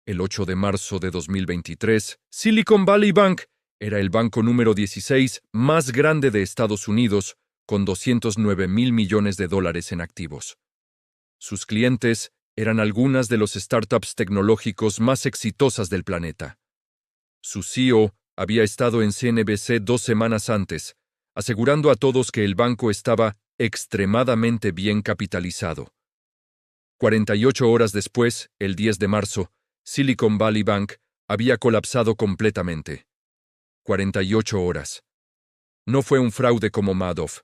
El 8 de marzo de 2023, Silicon Valley Bank era el banco número 16 más grande de Estados Unidos, con 209,000 millones de dólares en activos. Sus clientes eran algunas de los startups tecnológicos más exitosas del planeta. Su CEO había estado en CNBC 2 semanas antes, asegurando a todos que el banco estaba extremadamente bien capitalizado. 48 horas después, el 10 de marzo, Silicon Valley Bank había colapsado completamente. 48 horas. No fue un fraude como Madoff.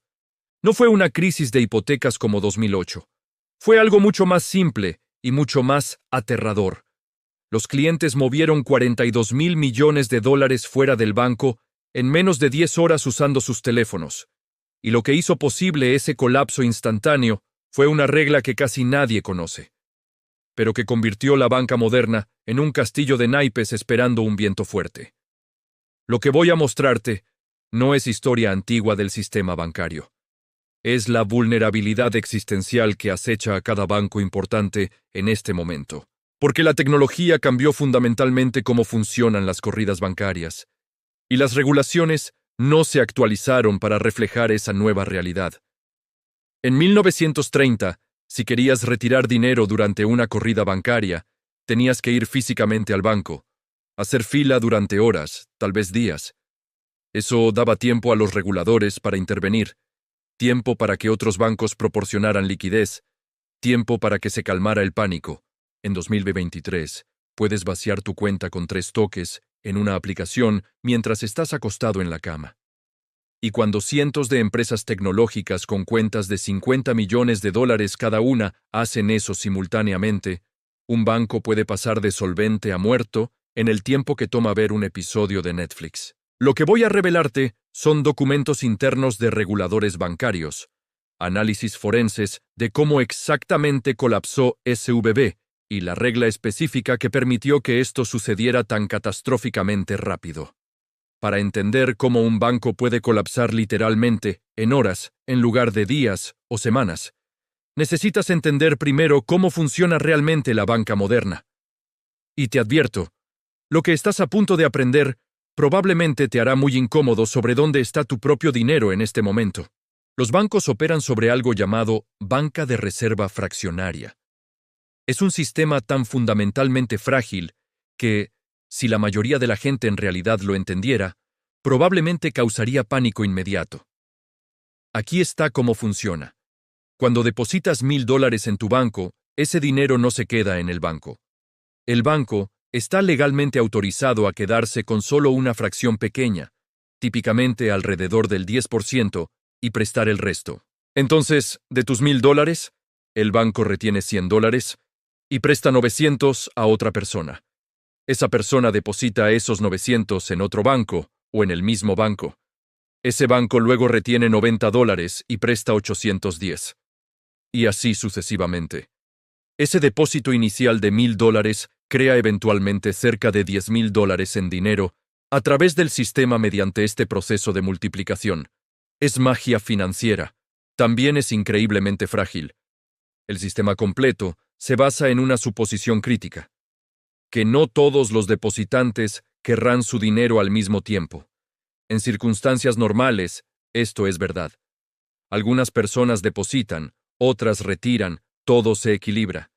No fue una crisis de hipotecas como 2008. Fue algo mucho más simple y mucho más aterrador. Los clientes movieron 42,000 millones de dólares fuera del banco en menos de 10 horas usando sus teléfonos. Y lo que hizo posible ese colapso instantáneo fue una regla que casi nadie conoce, pero que convirtió la banca moderna en un castillo de naipes esperando un viento fuerte. Lo que voy a mostrarte no es historia antigua del sistema bancario. Es la vulnerabilidad existencial que acecha a cada banco importante en este momento, porque la tecnología cambió fundamentalmente cómo funcionan las corridas bancarias, y las regulaciones no se actualizaron para reflejar esa nueva realidad. En 1930, si querías retirar dinero durante una corrida bancaria, tenías que ir físicamente al banco, hacer fila durante horas, tal vez días. Eso daba tiempo a los reguladores para intervenir, tiempo para que otros bancos proporcionaran liquidez, tiempo para que se calmara el pánico. En 2023, puedes vaciar tu cuenta con 3 toques en una aplicación mientras estás acostado en la cama. Y cuando cientos de empresas tecnológicas con cuentas de 50 millones de dólares cada una hacen eso simultáneamente, un banco puede pasar de solvente a muerto en el tiempo que toma ver un episodio de Netflix. Lo que voy a revelarte son documentos internos de reguladores bancarios, análisis forenses de cómo exactamente colapsó SVB y la regla específica que permitió que esto sucediera tan catastróficamente rápido. Para entender cómo un banco puede colapsar literalmente en horas en lugar de días o semanas, necesitas entender primero cómo funciona realmente la banca moderna. Y te advierto, lo que estás a punto de aprender probablemente te hará muy incómodo sobre dónde está tu propio dinero en este momento. Los bancos operan sobre algo llamado banca de reserva fraccionaria. Es un sistema tan fundamentalmente frágil que, si la mayoría de la gente en realidad lo entendiera, probablemente causaría pánico inmediato. Aquí está cómo funciona. Cuando depositas $1,000 en tu banco, ese dinero no se queda en el banco. El banco está legalmente autorizado a quedarse con solo una fracción pequeña, típicamente alrededor del 10%, y prestar el resto. Entonces, de tus $1,000, el banco retiene $100 y presta 900 a otra persona. Esa persona deposita esos 900 en otro banco o en el mismo banco. Ese banco luego retiene $90 y presta 810. Y así sucesivamente. Ese depósito inicial de $1,000 crea eventualmente cerca de $10,000 en dinero a través del sistema mediante este proceso de multiplicación. Es magia financiera. También es increíblemente frágil. El sistema completo se basa en una suposición crítica: que no todos los depositantes querrán su dinero al mismo tiempo. En circunstancias normales, esto es verdad. Algunas personas depositan, otras retiran, todo se equilibra.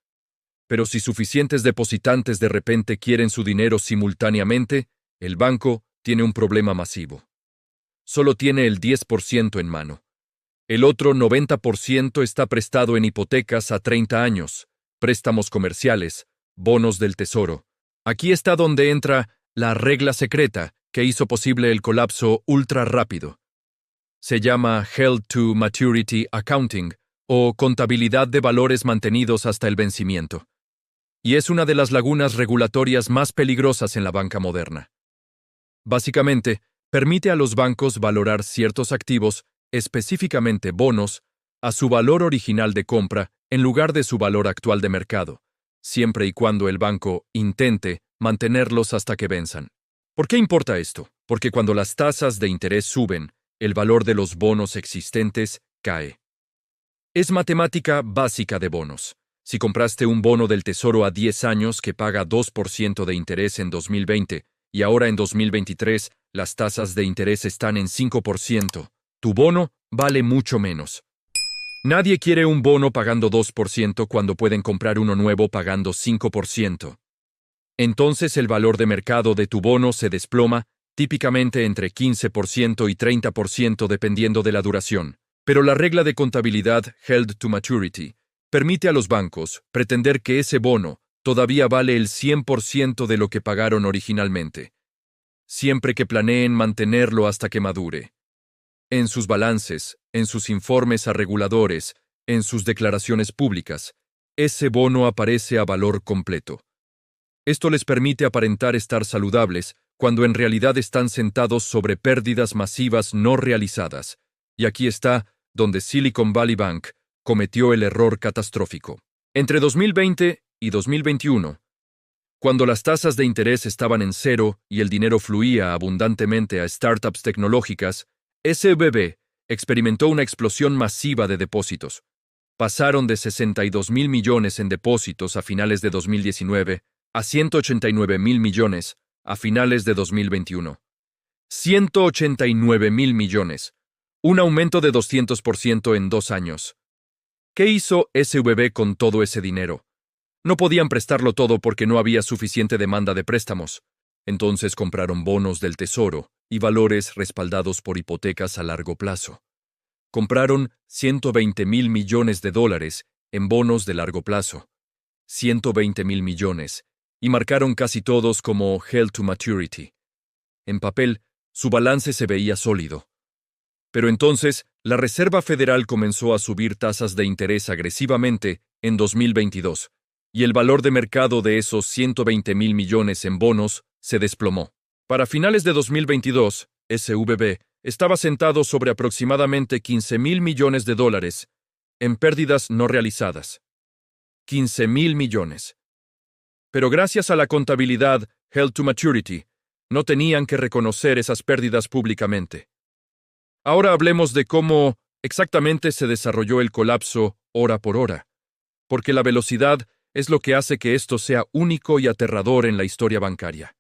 Pero si suficientes depositantes de repente quieren su dinero simultáneamente, el banco tiene un problema masivo. Solo tiene el 10% en mano. El otro 90% está prestado en hipotecas a 30 años, préstamos comerciales, bonos del tesoro. Aquí está donde entra la regla secreta que hizo posible el colapso ultra rápido. Se llama Held to Maturity Accounting, o contabilidad de valores mantenidos hasta el vencimiento. Y es una de las lagunas regulatorias más peligrosas en la banca moderna. Básicamente, permite a los bancos valorar ciertos activos, específicamente bonos, a su valor original de compra en lugar de su valor actual de mercado, siempre y cuando el banco intente mantenerlos hasta que venzan. ¿Por qué importa esto? Porque cuando las tasas de interés suben, el valor de los bonos existentes cae. Es matemática básica de bonos. Si compraste un bono del Tesoro a 10 años que paga 2% de interés en 2020 y ahora en 2023 las tasas de interés están en 5%, tu bono vale mucho menos. Nadie quiere un bono pagando 2% cuando pueden comprar uno nuevo pagando 5%. Entonces el valor de mercado de tu bono se desploma, típicamente entre 15% y 30% dependiendo de la duración. Pero la regla de contabilidad Held to Maturity permite a los bancos pretender que ese bono todavía vale el 100% de lo que pagaron originalmente, siempre que planeen mantenerlo hasta que madure. En sus balances, en sus informes a reguladores, en sus declaraciones públicas, ese bono aparece a valor completo. Esto les permite aparentar estar saludables cuando en realidad están sentados sobre pérdidas masivas no realizadas. Y aquí está donde Silicon Valley Bank cometió el error catastrófico. Entre 2020 y 2021, cuando las tasas de interés estaban en cero y el dinero fluía abundantemente a startups tecnológicas, SVB experimentó una explosión masiva de depósitos. Pasaron de 62,000 millones en depósitos a finales de 2019 a 189,000 millones a finales de 2021. 189,000 millones. Un aumento de 200% en 2 años. ¿Qué hizo SVB con todo ese dinero? No podían prestarlo todo porque no había suficiente demanda de préstamos. Entonces compraron bonos del Tesoro y valores respaldados por hipotecas a largo plazo. Compraron 120,000 millones de dólares en bonos de largo plazo. 120,000 millones. Y marcaron casi todos como Held to Maturity. En papel, su balance se veía sólido. Pero entonces, la Reserva Federal comenzó a subir tasas de interés agresivamente en 2022, y el valor de mercado de esos 120,000 millones en bonos se desplomó. Para finales de 2022, SVB estaba sentado sobre aproximadamente 15,000 millones de dólares en pérdidas no realizadas. 15,000 millones. Pero gracias a la contabilidad Held to Maturity, no tenían que reconocer esas pérdidas públicamente. Ahora hablemos de cómo exactamente se desarrolló el colapso hora por hora, porque la velocidad es lo que hace que esto sea único y aterrador en la historia bancaria.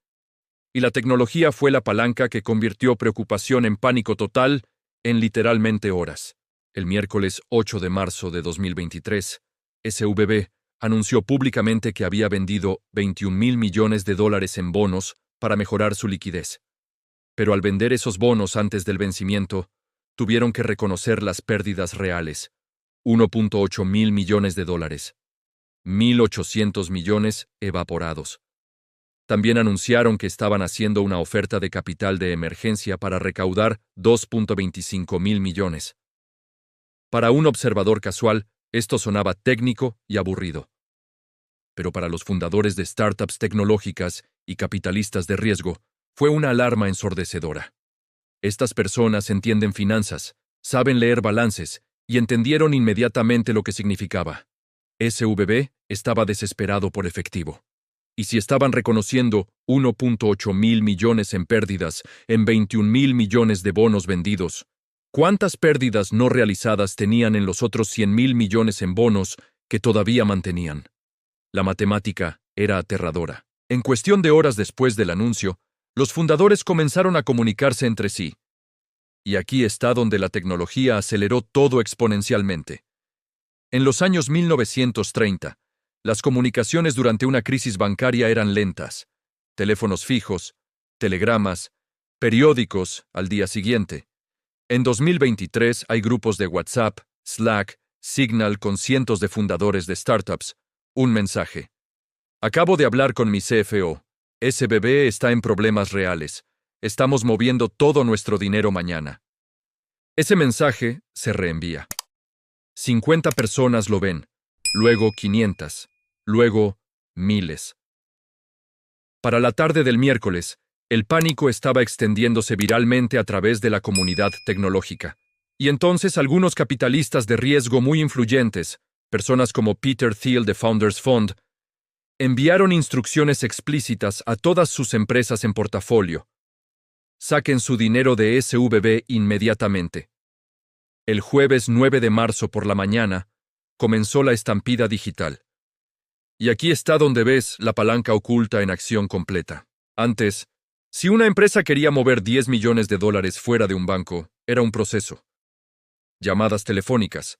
Y la tecnología fue la palanca que convirtió preocupación en pánico total en literalmente horas. El miércoles 8 de marzo de 2023, SVB anunció públicamente que había vendido 21,000 millones de dólares en bonos para mejorar su liquidez. Pero al vender esos bonos antes del vencimiento, tuvieron que reconocer las pérdidas reales. 1.8 mil millones de dólares. 1.800 millones evaporados. También anunciaron que estaban haciendo una oferta de capital de emergencia para recaudar 2.25 mil millones. Para un observador casual, esto sonaba técnico y aburrido. Pero para los fundadores de startups tecnológicas y capitalistas de riesgo, fue una alarma ensordecedora. Estas personas entienden finanzas, saben leer balances y entendieron inmediatamente lo que significaba. SVB estaba desesperado por efectivo. Y si estaban reconociendo 1.8 mil millones en pérdidas en 21,000 millones de bonos vendidos, ¿cuántas pérdidas no realizadas tenían en los otros 100,000 millones en bonos que todavía mantenían? La matemática era aterradora. En cuestión de horas después del anuncio, los fundadores comenzaron a comunicarse entre sí. Y aquí está donde la tecnología aceleró todo exponencialmente. En los años 1930, las comunicaciones durante una crisis bancaria eran lentas. Teléfonos fijos, telegramas, periódicos al día siguiente. En 2023 hay grupos de WhatsApp, Slack, Signal con cientos de fundadores de startups. Un mensaje. Acabo de hablar con mi CFO. SVB está en problemas reales. Estamos moviendo todo nuestro dinero mañana. Ese mensaje se reenvía. 50 personas lo ven, luego 500, luego miles. Para la tarde del miércoles, el pánico estaba extendiéndose viralmente a través de la comunidad tecnológica. Y entonces algunos capitalistas de riesgo muy influyentes, personas como Peter Thiel de Founders Fund, enviaron instrucciones explícitas a todas sus empresas en portafolio. Saquen su dinero de SVB inmediatamente. El jueves 9 de marzo por la mañana, comenzó la estampida digital. Y aquí está donde ves la palanca oculta en acción completa. Antes, si una empresa quería mover 10 millones de dólares fuera de un banco, era un proceso. Llamadas telefónicas,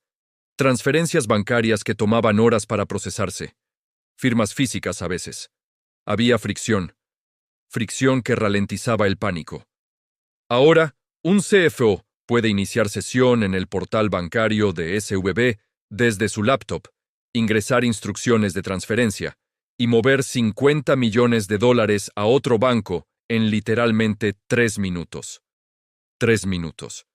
transferencias bancarias que tomaban horas para procesarse, firmas físicas a veces. Había fricción que ralentizaba el pánico. Ahora, un CFO puede iniciar sesión en el portal bancario de SVB desde su laptop, ingresar instrucciones de transferencia y mover 50 millones de dólares a otro banco en literalmente 3 minutos. 3 minutos.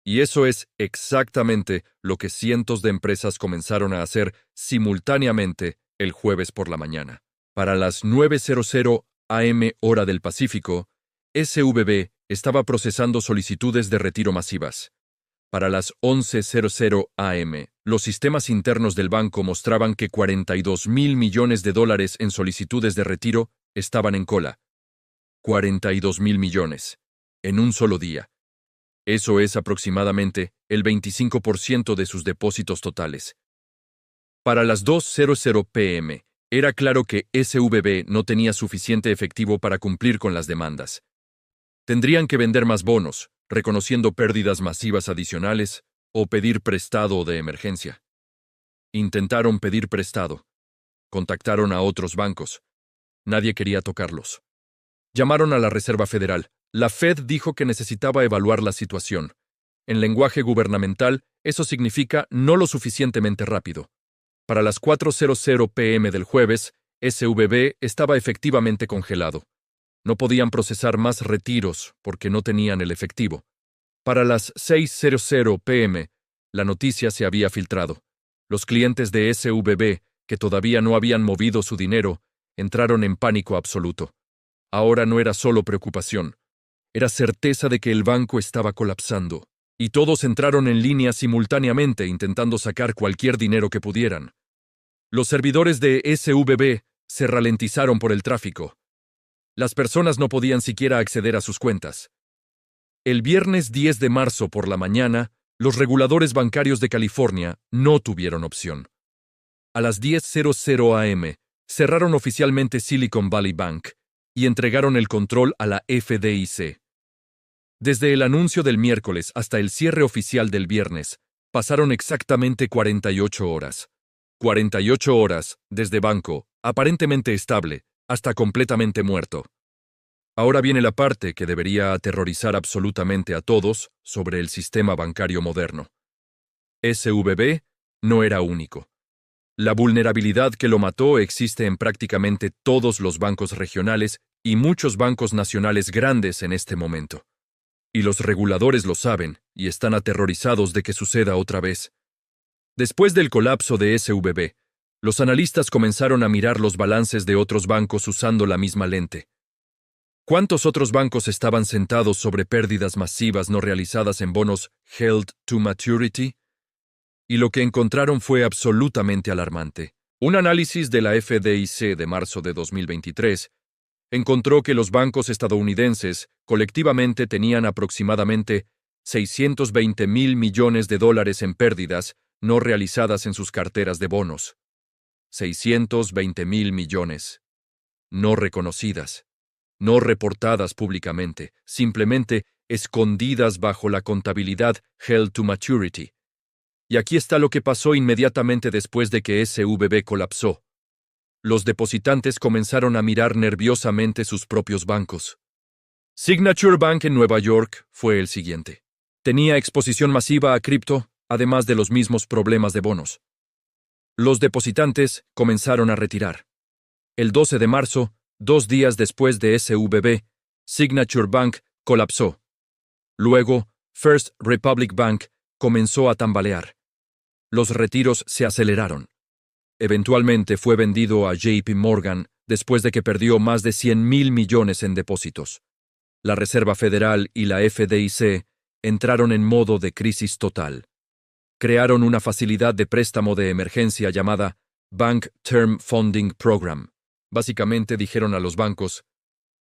Y eso es exactamente lo que cientos de empresas comenzaron a hacer simultáneamente el jueves por la mañana. Para las 9:00 a.m. hora del Pacífico, SVB estaba procesando solicitudes de retiro masivas. Para las 11:00 a.m., los sistemas internos del banco mostraban que 42,000 millones de dólares en solicitudes de retiro estaban en cola. 42,000 millones. En un solo día. Eso es aproximadamente el 25% de sus depósitos totales. Para las 2:00 p.m., era claro que SVB no tenía suficiente efectivo para cumplir con las demandas. Tendrían que vender más bonos, reconociendo pérdidas masivas adicionales, o pedir prestado de emergencia. Intentaron pedir prestado. Contactaron a otros bancos. Nadie quería tocarlos. Llamaron a la Reserva Federal. La Fed dijo que necesitaba evaluar la situación. En lenguaje gubernamental, eso significa no lo suficientemente rápido. Para las 4:00 p.m. del jueves, SVB estaba efectivamente congelado. No podían procesar más retiros porque no tenían el efectivo. Para las 6:00 p.m., la noticia se había filtrado. Los clientes de SVB, que todavía no habían movido su dinero, entraron en pánico absoluto. Ahora no era solo preocupación. Era certeza de que el banco estaba colapsando, y todos entraron en línea simultáneamente intentando sacar cualquier dinero que pudieran. Los servidores de SVB se ralentizaron por el tráfico. Las personas no podían siquiera acceder a sus cuentas. El viernes 10 de marzo por la mañana, los reguladores bancarios de California no tuvieron opción. A las 10:00 a.m., cerraron oficialmente Silicon Valley Bank y entregaron el control a la FDIC. Desde el anuncio del miércoles hasta el cierre oficial del viernes, pasaron exactamente 48 horas. 48 horas, desde banco, aparentemente estable, hasta completamente muerto. Ahora viene la parte que debería aterrorizar absolutamente a todos sobre el sistema bancario moderno. SVB no era único. La vulnerabilidad que lo mató existe en prácticamente todos los bancos regionales y muchos bancos nacionales grandes en este momento. Y los reguladores lo saben y están aterrorizados de que suceda otra vez. Después del colapso de SVB, los analistas comenzaron a mirar los balances de otros bancos usando la misma lente. ¿Cuántos otros bancos estaban sentados sobre pérdidas masivas no realizadas en bonos held to maturity? Y lo que encontraron fue absolutamente alarmante. Un análisis de la FDIC de marzo de 2023 encontró que los bancos estadounidenses colectivamente tenían aproximadamente 620,000 millones de dólares en pérdidas no realizadas en sus carteras de bonos. 620,000 millones. No reconocidas. No reportadas públicamente, simplemente escondidas bajo la contabilidad held to maturity. Y aquí está lo que pasó inmediatamente después de que SVB colapsó. Los depositantes comenzaron a mirar nerviosamente sus propios bancos. Signature Bank en Nueva York fue el siguiente. Tenía exposición masiva a cripto, además de los mismos problemas de bonos. Los depositantes comenzaron a retirar. El 12 de marzo, 2 días después de SVB, Signature Bank colapsó. Luego, First Republic Bank comenzó a tambalear. Los retiros se aceleraron. Eventualmente fue vendido a JP Morgan después de que perdió más de 100,000 millones en depósitos. La Reserva Federal y la FDIC entraron en modo de crisis total. Crearon una facilidad de préstamo de emergencia llamada Bank Term Funding Program. Básicamente dijeron a los bancos,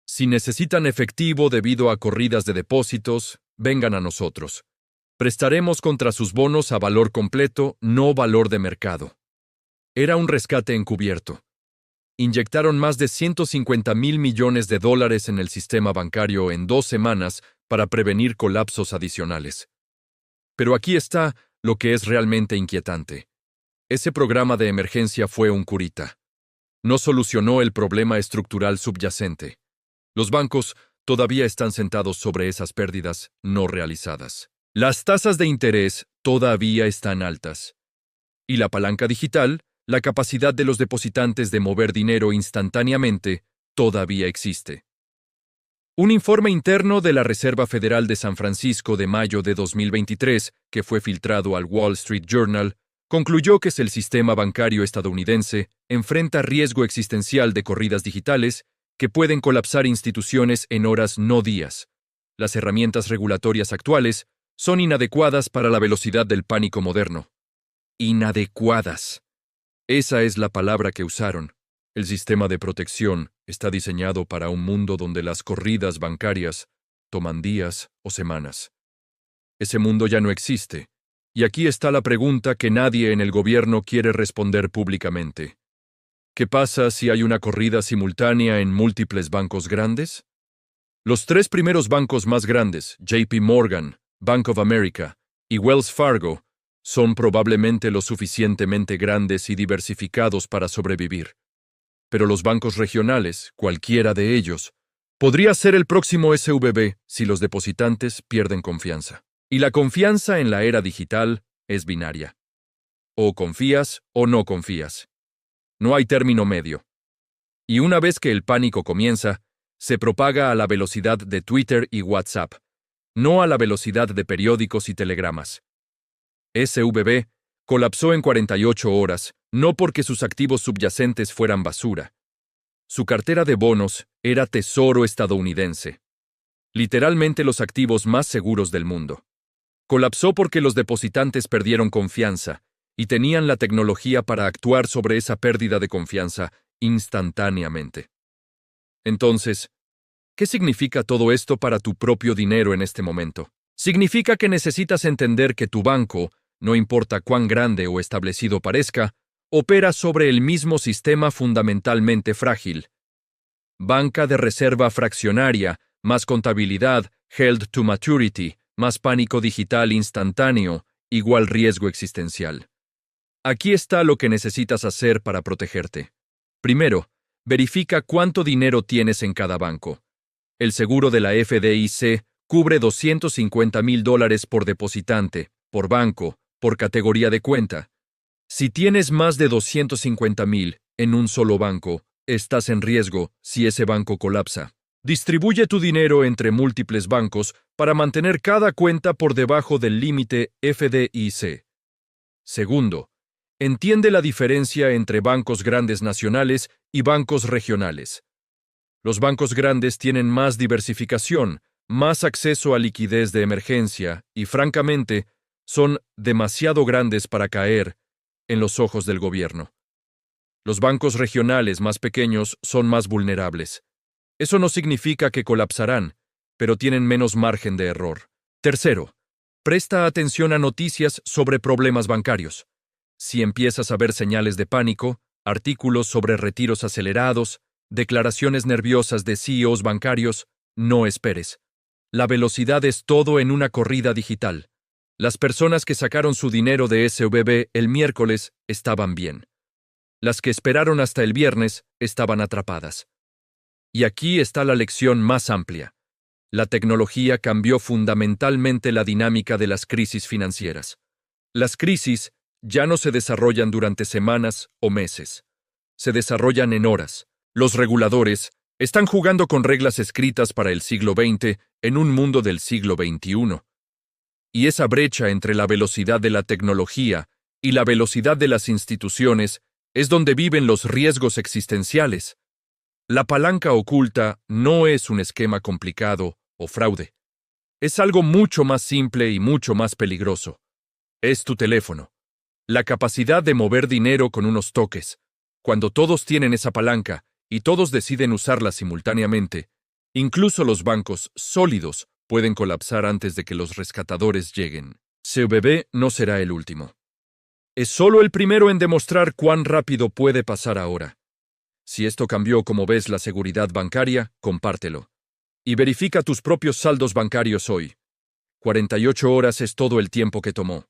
si necesitan efectivo debido a corridas de depósitos, vengan a nosotros. Prestaremos contra sus bonos a valor completo, no valor de mercado. Era un rescate encubierto. inyectaron más de 150.000 millones de dólares en el sistema bancario en 2 semanas para prevenir colapsos adicionales. Pero aquí está lo que es realmente inquietante. Ese programa de emergencia fue un curita. No solucionó el problema estructural subyacente. Los bancos todavía están sentados sobre esas pérdidas no realizadas. Las tasas de interés todavía están altas. Y la palanca digital, la capacidad de los depositantes de mover dinero instantáneamente, todavía existe. Un informe interno de la Reserva Federal de San Francisco de mayo de 2023, que fue filtrado al Wall Street Journal, concluyó que el sistema bancario estadounidense enfrenta riesgo existencial de corridas digitales que pueden colapsar instituciones en horas, no días. Las herramientas regulatorias actuales son inadecuadas para la velocidad del pánico moderno. Inadecuadas. Esa es la palabra que usaron. El sistema de protección está diseñado para un mundo donde las corridas bancarias toman días o semanas. Ese mundo ya no existe. Y aquí está la pregunta que nadie en el gobierno quiere responder públicamente. ¿Qué pasa si hay una corrida simultánea en múltiples bancos grandes? Los 3 primeros bancos más grandes, JP Morgan, Bank of America y Wells Fargo, son probablemente lo suficientemente grandes y diversificados para sobrevivir. Pero los bancos regionales, cualquiera de ellos, podría ser el próximo SVB si los depositantes pierden confianza. Y la confianza en la era digital es binaria. O confías o no confías. No hay término medio. Y una vez que el pánico comienza, se propaga a la velocidad de Twitter y WhatsApp, no a la velocidad de periódicos y telegramas. SVB colapsó en 48 horas, no porque sus activos subyacentes fueran basura. Su cartera de bonos era tesoro estadounidense. Literalmente los activos más seguros del mundo. Colapsó porque los depositantes perdieron confianza y tenían la tecnología para actuar sobre esa pérdida de confianza instantáneamente. Entonces, ¿qué significa todo esto para tu propio dinero en este momento? Significa que necesitas entender que tu banco, no importa cuán grande o establecido parezca, opera sobre el mismo sistema fundamentalmente frágil. Banca de reserva fraccionaria, más contabilidad, held to maturity, más pánico digital instantáneo, igual riesgo existencial. Aquí está lo que necesitas hacer para protegerte. Primero, verifica cuánto dinero tienes en cada banco. El seguro de la FDIC cubre $250,000 por depositante, por banco, por categoría de cuenta. Si tienes más de 250,000 en un solo banco, estás en riesgo si ese banco colapsa. Distribuye tu dinero entre múltiples bancos para mantener cada cuenta por debajo del límite FDIC. Segundo, entiende la diferencia entre bancos grandes nacionales y bancos regionales. Los bancos grandes tienen más diversificación, más acceso a liquidez de emergencia y, francamente, son demasiado grandes para caer en los ojos del gobierno. Los bancos regionales más pequeños son más vulnerables. Eso no significa que colapsarán, pero tienen menos margen de error. Tercero, presta atención a noticias sobre problemas bancarios. Si empiezas a ver señales de pánico, artículos sobre retiros acelerados, declaraciones nerviosas de CEOs bancarios, no esperes. La velocidad es todo en una corrida digital. Las personas que sacaron su dinero de SVB el miércoles estaban bien. Las que esperaron hasta el viernes estaban atrapadas. Y aquí está la lección más amplia. La tecnología cambió fundamentalmente la dinámica de las crisis financieras. Las crisis ya no se desarrollan durante semanas o meses. Se desarrollan en horas. Los reguladores están jugando con reglas escritas para el siglo XX en un mundo del siglo XXI. Y esa brecha entre la velocidad de la tecnología y la velocidad de las instituciones es donde viven los riesgos existenciales. La palanca oculta no es un esquema complicado o fraude. Es algo mucho más simple y mucho más peligroso. Es tu teléfono. La capacidad de mover dinero con unos toques. Cuando todos tienen esa palanca y todos deciden usarla simultáneamente, incluso los bancos sólidos pueden colapsar antes de que los rescatadores lleguen. CVB no será el último. Es solo el primero en demostrar cuán rápido puede pasar ahora. Si esto cambió como ves la seguridad bancaria, compártelo. Y verifica tus propios saldos bancarios hoy. 48 horas es todo el tiempo que tomó.